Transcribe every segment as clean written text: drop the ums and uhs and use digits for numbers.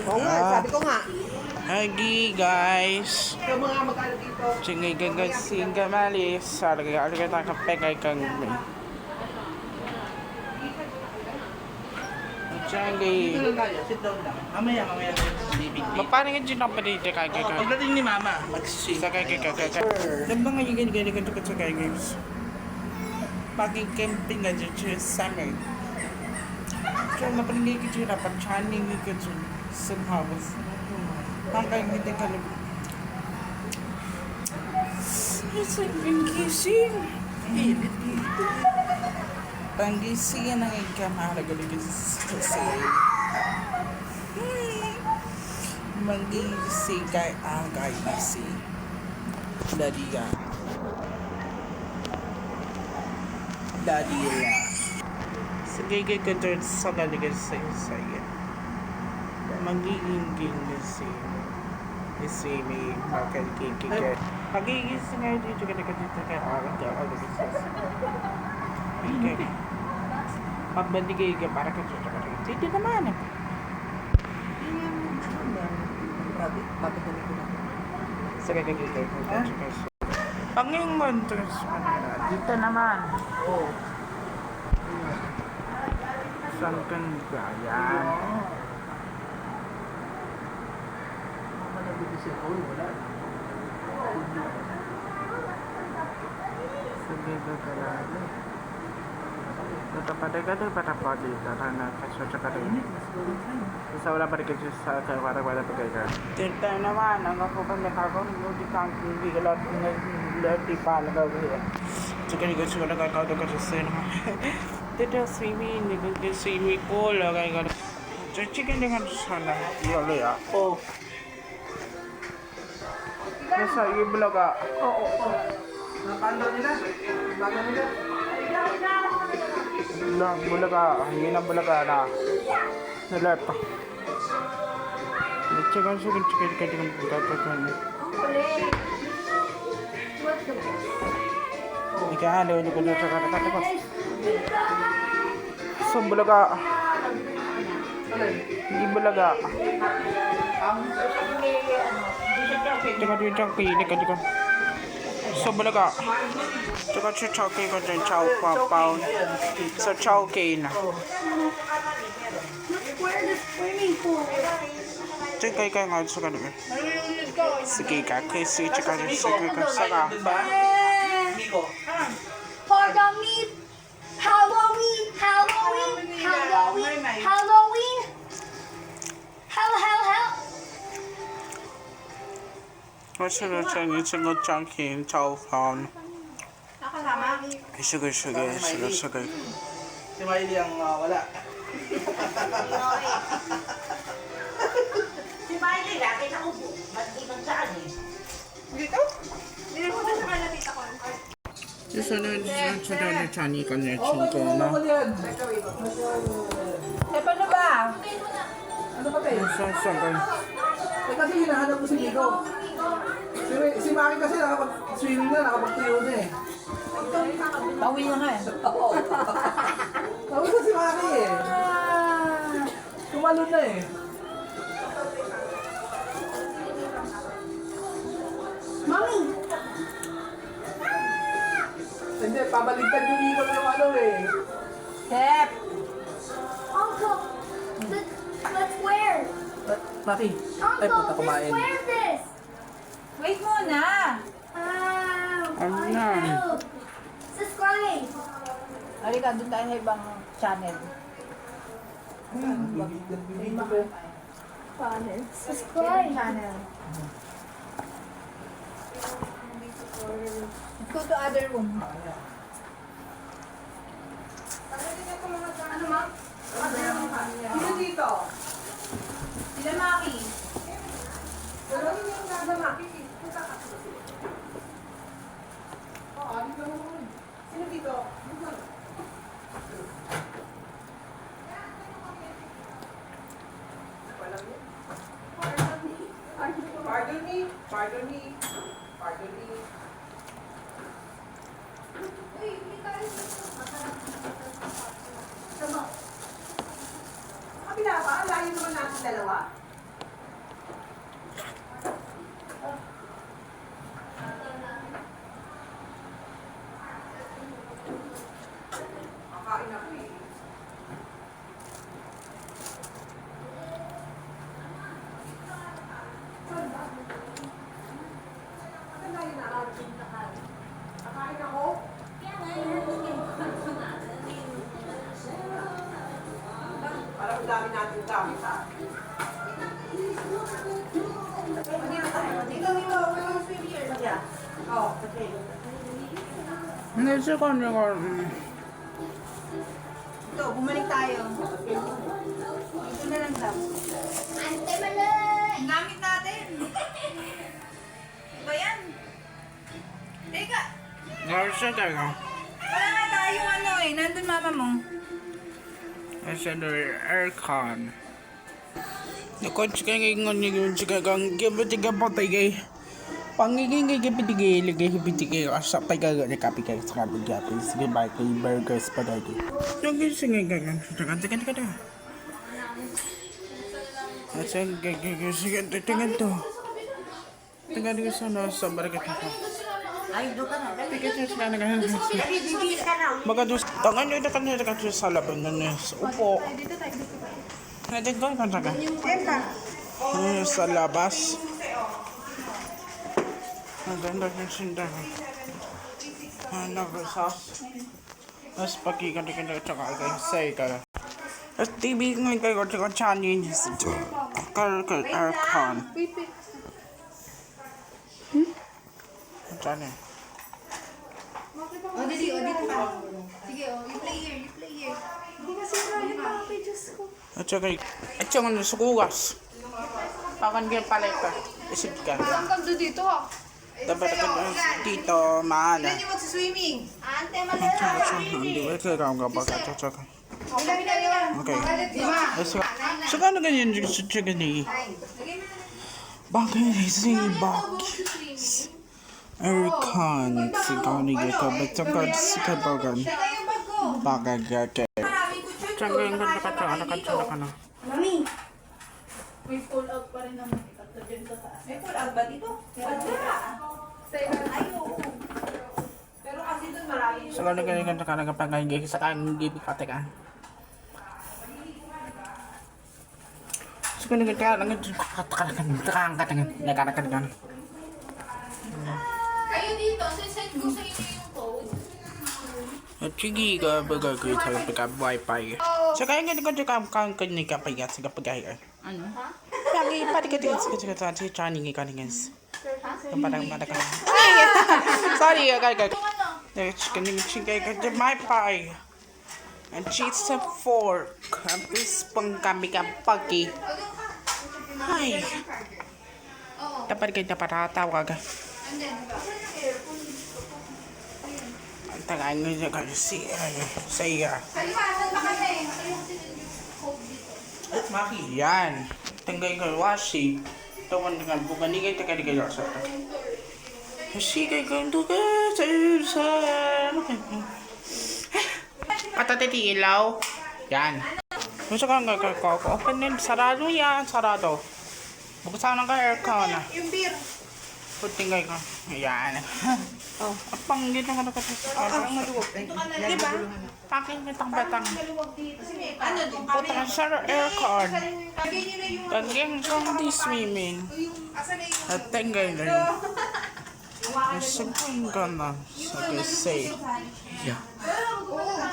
Oo nga, sabi ko nga. Hi guys. Yung mga magkano dito. Cingay gagay singga malis. Sarga alga ta kape kay kang. Cingay. Dito lang tayo, sit down lang. Mamaya bibig. Mapani nga dyan pa dito kay kay. Pagdating ni Mama, magsising. Sa kay kay kay. Lambang nga yung ganyan ganyan sa kay guys. Paging camping nga dyan sa summer. Kaya napaningay ko dyan, napanchaning ko dyan sa house. Pangkay hindi ka lang. It's like gising. Panggising ang ikamahalaga kasi manggising kay agay gising. Dadiya. Sige kay control sa galigan sa saya. Magiging gising. Isi may bakal kikikay. Pagigising nga dito ka dito kay araw okay. Pagbandigay ka para ka dito naman. Sa kagagigay ko. Panging monsters dito naman. Oo. Saan kan yan? Sige ba kalala? Tatapaday ka doon para pa dito. Rana kasya ka doon. Isa wala pa rin kasi sa kaya wala pa kayo. Tinta naman. Ang ako pa nakakong hindi kang hindi ka lahat di pa nagawin. So kaya ko siya nagkakauto ka sa sino. Dito swimming. Dito swimming pool. Kaya ka. So chicken dengan sana. Yolo ya. Oh. Nasa i-vlog ka. Oo. Napando nila? Bago nila? Lang, bulaga. Hindi na bulaga na. Nalat. Nagtsagan siya kung chicken ka din ang pagkakakan. Ikahalo, hindi ko na siya katatakot. So, bulaga. Hindi bulaga. Tsaka dito ang kinig ka dito. So, bulaga. Tsaka siya chow kay ko dyan, chow pound. So, chow kay na. Tsaka kay kaya nga sa kanila. Sige ka, kasi tsaka sige ka saka. Miko. Halloween! Halloween! Halloween! Halloween! Halloween! Hell! Masunod siya yung singot chunky, chow pound. Nakasama? Sugar. Si Miley ang wala. Si Miley, laki na ubo. Ba't di man saan eh? Dito? Hindi mo na sa kanya tita ko. Susunod sa daw na chani connection Oo, ko, ano no? ko yan? Eh, paano ba? Ano ka tayo? Sasagal. Kasi hinahanap ko si Miko. Si Maki kasi nakapag-swimming na, nakapag-tuyo na eh. Bawi na nga eh. Tapos na si Maki eh. Tumalon na eh. Mami! Hindi, pabaligtad yung ikot ng ano eh. Step! Uncle, let's wear. Maki, ay Uncle, puta kumain. let's wear this. Wait muna! Ano yan? Subscribe. Halika, doon tayo sa ibang channel. Subscribe. Channel. Go to other room. Ano ma? Sino dito? Sila Maki. Sino dito? Pardon me. Uy, hindi tayo. Kabila pa? Layo naman natin dalawa? Hindi siya ko niya ko. Ito, bumalik tayo. Ito na lang daw. Ante Malay! Ang gamit natin. Ba yan? Teka, Ngayon siya tayo. wala nga tayong ano eh. Nandun mama mo. Siya na aircon. Nakon siya kaya ngon niya yun siya kang gabatiga patay kay. Pangiging gigipitigay, ligay gipitigay, asa pa gaga ni kapi kay sa kapi gapi. Sige bye kay burgers pa dito. Yung sige gaga, tekan ka. Asa gaga sige tingnan to. Tingnan dito sana sa barangay ka. Ay, doon ka na. Tiket niya sila nagahan. Hindi ka na. Magadus, tangan niyo na kanina ka sa laban na upo. Pwede ko ka taga. Sa labas. Ang ganda ng sindahan. Ang nagasas. Tapos pagkikan ka na tsaka kay say ka. Tapos TV ngayon kayo tsaka challenge. Aircon. Challenge. O, dito pa. Sige, you play here. Hindi kasi marami pa ang pages ko. At saka ano sa kugas. Pakan ka palit ka. Isip ka. Hanggang doon dito ah. Dapat ka dito maana. Ilan yung magsiswimming? Ante Malay! Hindi ko kaya ka ba ka tsaka. Ilan. Okay. Lima. So kano ganyan yung sa tsaka ni? Bakit si Bakis? Aircon. Si Kani ka ba tsaka si Kabagan. Teka yung bag ko. Bakit ka. Maraming kutsyon. Tsaka yung ganda ka tsaka ka na. Mami! May pull out pa rin naman. May pull out ba dito? Wala. Ay, oo. Pero kasi doon marami. So kano ganyan ka nagpangay sa kang gibi ka teka. So kano ganyan ka Kayo dito, send ko sa inyo yung code. at sige ka bagay sa pagka-wifi. So kaya nga kang kanya ka pa sa kapag ano? Lagi pati ka sa training ka ningas. Yung parang ka. Sorry, agad. Next, kaning chingay ka sa wifi. And cheese sa fork. Kapis pang kami ka pagi. Ay. Dapat ka napatatawa ka. Ang tagaan nyo ka siya. Kaliwasan ba kasi? Yan. Tanggay ka washi. Tawan nga bukanigay ta kali kayo sa. Sige ka ndo ka sa Patatiti ilaw. Yan. Gusto ka nga ko. Open din. Sarado yan. Sarado. Buksan ka aircon na. Yung beer. Putingay ka. Yan. Oh. Apang dito ka nakapos. Diba? Paking kitang batang. Ano doon? Puta sa aircon. Lagay nyo na yung... Tangging kong di swimming. Asan na yung... At tanggay na yun. Nasagpang ka na. Sa kasi. Yeah.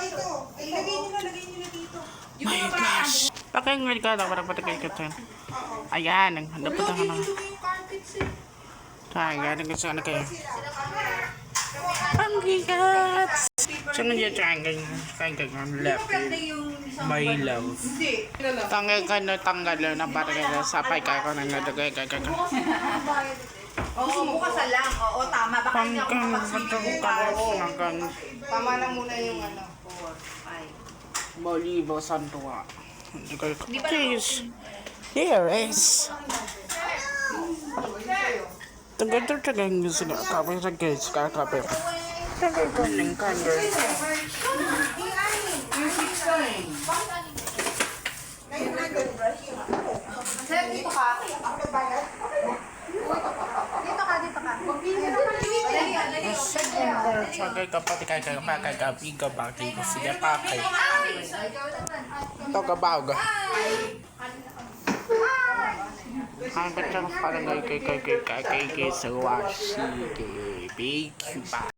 Dito. Ay, lagay nyo na dito. My gosh. Pakinggan ka na. Parang patigay ka tayo. Ayan. Ang hanap ka na. Yung carpets eh. Kaya ganun kasi ano kayo. Ang gigats! So nandiyan siya ang left. My love. Hindi. Tanggal ka na tanggal na para ka sapay ka ako ng nadagay ka. Oo, bukas lang. Oo, tama. Baka hindi ako Pangkang makaswimming patang bukas. Tama lang muna yung ano. 4, 5. Bolibo Santua. Di ba Please. Here is. Tagal yung sila. Kapag sa gates, kakapit. Tagal ko ng kanger. Sir, dito ka. Dito ka. Dali. Sagay ka pati kay biga bagi ko sila pakay. Ito ka baga. Ang batang parang kay sa washi kay bake